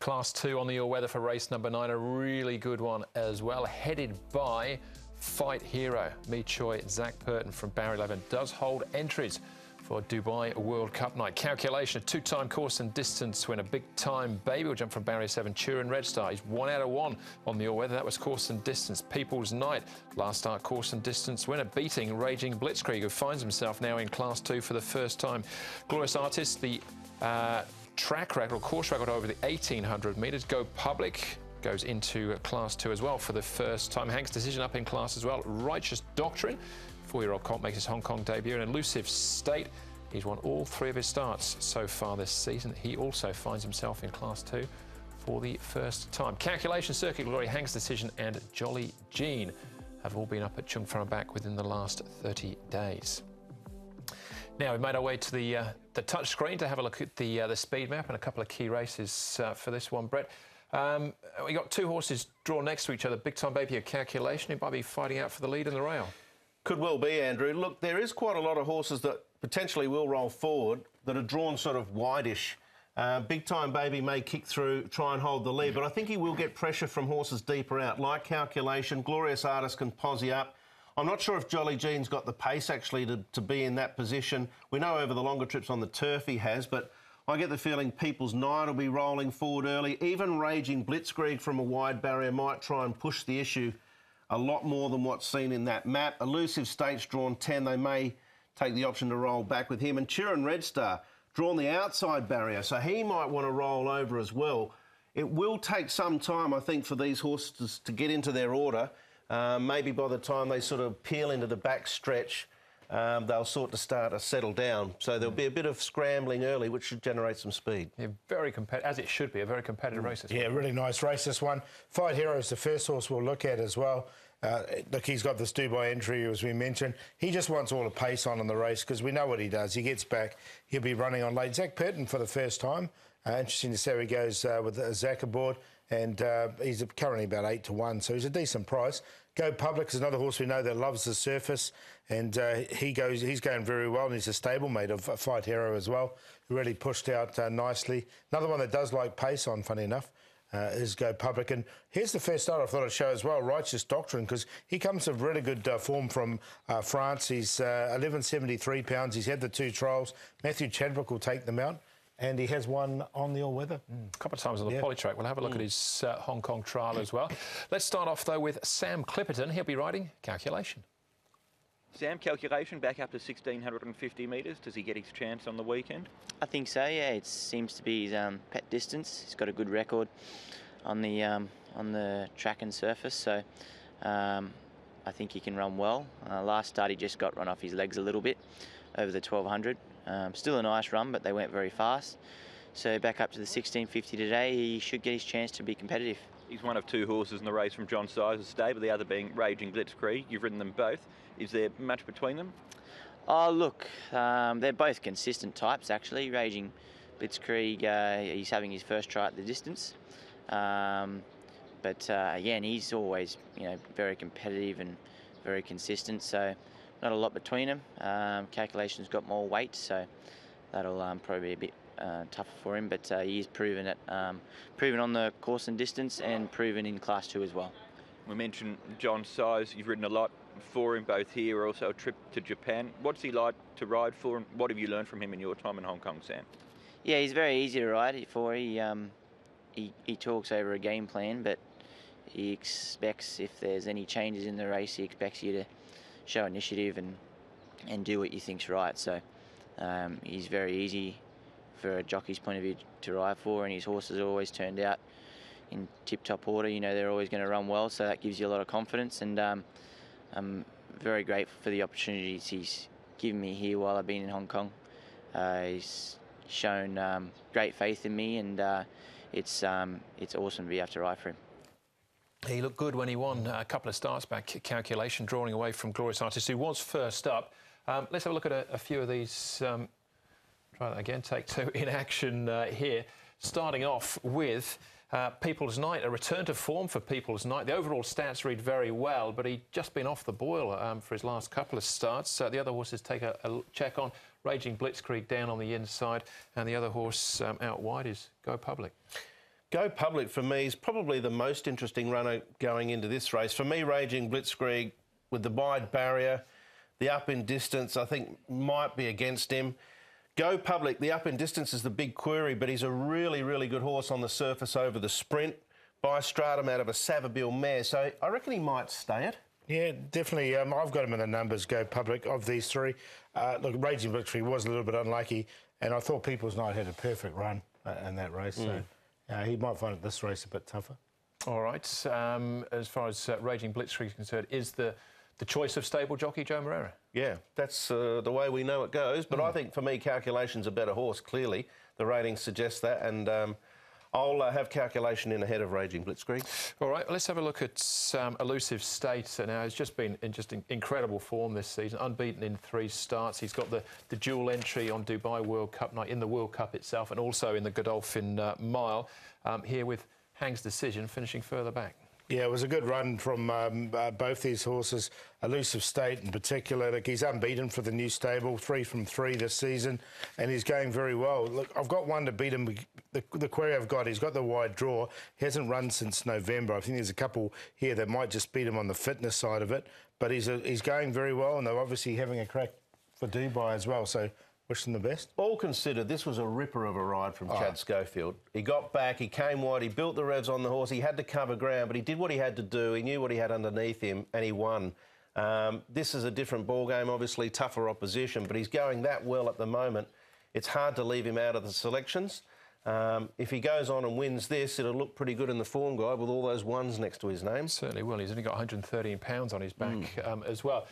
Class 2 on the all-weather for race number 9, a really good one as well, headed by Fight Hero. Mi Choi, Zach Purton from Barrier 11 does hold entries for Dubai World Cup night. Calculation, a two-time course and distance winner. Big-time baby will jump from Barrier 7. Turin Red Star, he's 1 out of 1 on the all-weather. That was course and distance. People's Night, last start course and distance winner, beating Raging Blitzkrieg, who finds himself now in Class 2 for the first time. Glorious Artist, the track record, or course record over the 1,800 metres. Go Public goes into Class 2 as well for the first time. Hank's Decision up in class as well. Righteous Doctrine, 4-year-old colt, makes his Hong Kong debut. And Elusive State, he's won all 3 of his starts so far this season. He also finds himself in Class 2 for the first time. Calculation, Circuit Glory, Hank's Decision and Jolly Jean have all been up at Chung Front back within the last 30 days. Now we've made our way to the touch screen to have a look at the speed map and a couple of key races for this one, Brett. We got 2 horses drawn next to each other. Big Time Baby, a Calculation, who might be fighting out for the lead in the rail. Could well be, Andrew. Look, there is quite a lot of horses that potentially will roll forward that are drawn sort of wide-ish. Big Time Baby may kick through, try and hold the lead, but I think he will get pressure from horses deeper out, like Calculation. Glorious Artist can posse up. I'm not sure if Jolly Jean's got the pace, actually, to be in that position. We know over the longer trips on the turf he has, but I get the feeling People's Night will be rolling forward early. Even Raging Blitzkrieg from a wide barrier might try and push the issue a lot more than what's seen in that map. Elusive State's drawn 10. They may take the option to roll back with him. And Turin Red Star drawn the outside barrier, so he might want to roll over as well. It will take some time, I think, for these horses to get into their order. Maybe by the time they sort of peel into the back stretch, they'll sort to start to settle down. So there'll be a bit of scrambling early, which should generate some speed. Yeah, very competitive, as it should be, a very competitive race this one. Yeah, really nice race, this one. Fight Hero is the first horse we'll look at as well. Look, he's got this Dubai entry, as we mentioned. He just wants all the pace on in the race because we know what he does. He gets back, he'll be running on late. Zach Purton for the first time. Interesting to see how he goes with Zach aboard. And he's currently about 8 to 1, so he's a decent price. Go Public is another horse we know that loves the surface, and he's going very well, and he's a stablemate of Fight Hero as well. Really pushed out nicely. Another one that does like pace on, funny enough, is Go Public. And here's the first start I thought I'd show as well, Righteous Doctrine, because he comes of really good form from France. He's 1173 pounds. He's had the 2 trials. Matthew Chadwick will take them out. And he has one on the all-weather. A couple of times on the polytrack. We'll have a look at his Hong Kong trial as well. Let's start off, though, with Sam Clipperton. He'll be riding Calculation. Sam, Calculation back up to 1,650 metres. Does he get his chance on the weekend? I think so, yeah. It seems to be his pet distance. He's got a good record on the track and surface, so I think he can run well. Last start he just got run off his legs a little bit over the 1,200. Still a nice run, but they went very fast. So back up to the 1,650 today, he should get his chance to be competitive. He's one of 2 horses in the race from John Sizer's stable, the other being Raging Blitzkrieg. You've ridden them both. Is there much between them? Oh, look, they're both consistent types, actually. Raging Blitzkrieg, he's having his first try at the distance. But again, he's always, very competitive and very consistent. So not a lot between them. Calculation's got more weight, so that'll probably be a bit tougher for him. But he's proven it, proven on the course and distance, and proven in Class 2 as well. We mentioned John Size. You've ridden a lot for him, both here, also a trip to Japan. What's he like to ride for, and what have you learned from him in your time in Hong Kong, Sam? Yeah, he's very easy to ride for. He talks over a game plan, but he expects if there's any changes in the race, he expects you to show initiative and do what you think's right. So he's very easy for a jockey's point of view to ride for, and his horses always turned out in tip-top order. They're always going to run well, so that gives you a lot of confidence. And I'm very grateful for the opportunities he's given me here while I've been in Hong Kong. He's shown great faith in me, and it's awesome to be able to ride for him. He looked good when he won a couple of starts back. Calculation, drawing away from Glorious Artist, who was first up. Let's have a look at a few of these. Try that again, take 2 in action here. Starting off with People's Night, a return to form for People's Night. The overall stats read very well, but he'd just been off the boil for his last couple of starts. The other horses take a check on. Raging Blitzkrieg down on the inside, and the other horse out wide is Go Public. Go Public for me is probably the most interesting runner going into this race. For me, Raging Blitzkrieg with the wide barrier, the up in distance, I think might be against him. Go Public, the up in distance is the big query, but he's a really, really good horse on the surface over the sprint. By Stratum out of a Savabeel mare, so I reckon he might stay it. Yeah, definitely. I've got him in the numbers, Go Public, of these three. Look, Raging Victory was a little bit unlucky, and I thought People's Night had a perfect run in that race, so he might find this race a bit tougher. All right. As far as Raging Blitzkrieg is concerned, is the choice of stable jockey Joe Moreira? Yeah, that's the way we know it goes, but I think for me, Calculation's a better horse, clearly. The ratings suggest that, and I'll have Calculation in ahead of Raging Blitzkrieg. All right, let's have a look at Elusive State. Now, he's just been in incredible form this season, unbeaten in 3 starts. He's got the dual entry on Dubai World Cup night, in the World Cup itself, and also in the Godolphin Mile, here with Hang's Decision finishing further back. Yeah, it was a good run from both these horses. Elusive State in particular, like he's unbeaten for the new stable, 3 from 3 this season, and he's going very well. Look, I've got one to beat him. The query I've got, he's got the wide draw. He hasn't run since November. I think there's a couple here that might just beat him on the fitness side of it, but he's going very well, and they're obviously having a crack for Dubai as well, so wish them the best. All considered, this was a ripper of a ride from Chad Schofield. He got back, he came wide, he built the revs on the horse, he had to cover ground, but he did what he had to do, he knew what he had underneath him, and he won. This is a different ball game, obviously, tougher opposition, but he's going that well at the moment. It's hard to leave him out of the selections. If he goes on and wins this, it'll look pretty good in the form guide with all those ones next to his name. Certainly will. He's only got 113 pounds on his back as well.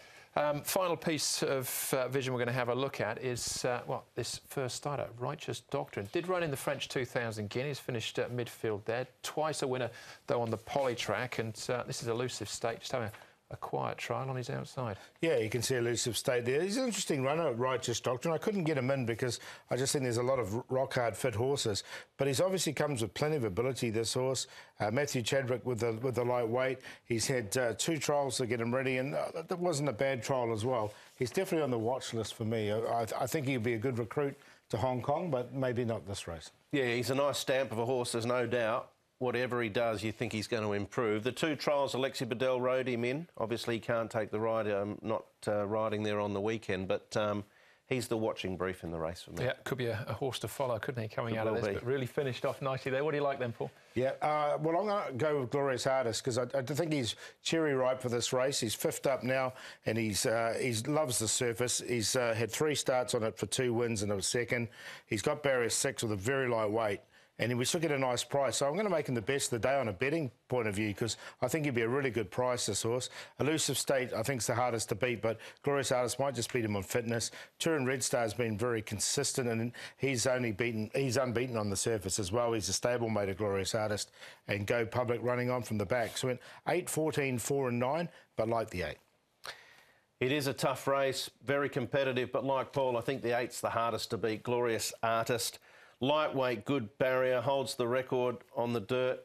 Final piece of vision we're going to have a look at is, this first starter, Righteous Doctrine. Did run in the French 2000 Guineas, finished at midfield there. Twice a winner, though, on the poly track. And this is Elusive State, just having a quiet trial on his outside. Yeah, you can see Elusive State there. He's an interesting runner, Righteous Doctrine. I couldn't get him in because I just think there's a lot of rock-hard fit horses. But he's obviously comes with plenty of ability, this horse. Matthew Chadwick with the lightweight. He's had 2 trials to get him ready, and that wasn't a bad trial as well. He's definitely on the watch list for me. I think he'll be a good recruit to Hong Kong, but maybe not this race. Yeah, he's a nice stamp of a horse, there's no doubt. Whatever he does, you think he's going to improve. The 2 trials Alexi Bedell rode him in. Obviously, he can't take the ride, not riding there on the weekend, but he's the watching brief in the race for me. Yeah, could be a horse to follow, couldn't he, coming out of this, but really finished off nicely there. What do you like then, Paul? Yeah, well, I'm going to go with Glorious Artist because I think he's cherry ripe for this race. He's 5th up now, and he loves the surface. He's had 3 starts on it for 2 wins and a second. He's got barrier 6 with a very light weight. And we still get a nice price. So I'm going to make him the best of the day on a betting point of view because I think he'd be a really good price, this horse. Elusive State, I think, is the hardest to beat, but Glorious Artist might just beat him on fitness. Turin Red Star has been very consistent, and he's unbeaten on the surface as well. He's a stablemate of Glorious Artist, and Go Public running on from the back. So went 8, 14, 4 and 9, but like the 8. It is a tough race, very competitive, but like Paul, I think the 8's the hardest to beat. Glorious Artist. Lightweight, good barrier, holds the record on the dirt,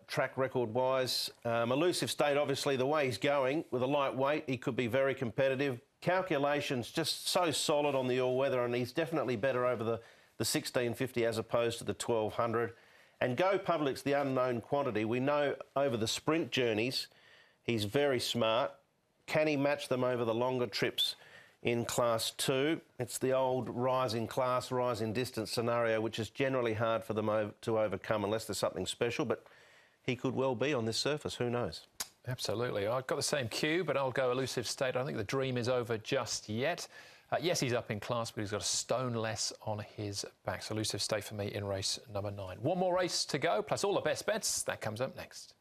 track record-wise. Elusive State, obviously, the way he's going, with a lightweight, he could be very competitive. Calculations just so solid on the all-weather, and he's definitely better over the 1650 as opposed to the 1200. And Go Public's the unknown quantity. We know over the sprint journeys, he's very smart. Can he match them over the longer trips in Class 2? It's the old rise in class, rise in distance scenario, which is generally hard for them to overcome unless there's something special, but he could well be on this surface. Who knows? Absolutely. I've got the same cue, but I'll go Elusive State. I don't think the dream is over just yet. Yes, he's up in class, but he's got a stone less on his back. So Elusive State for me in race number 9. One more race to go, plus all the best bets. That comes up next.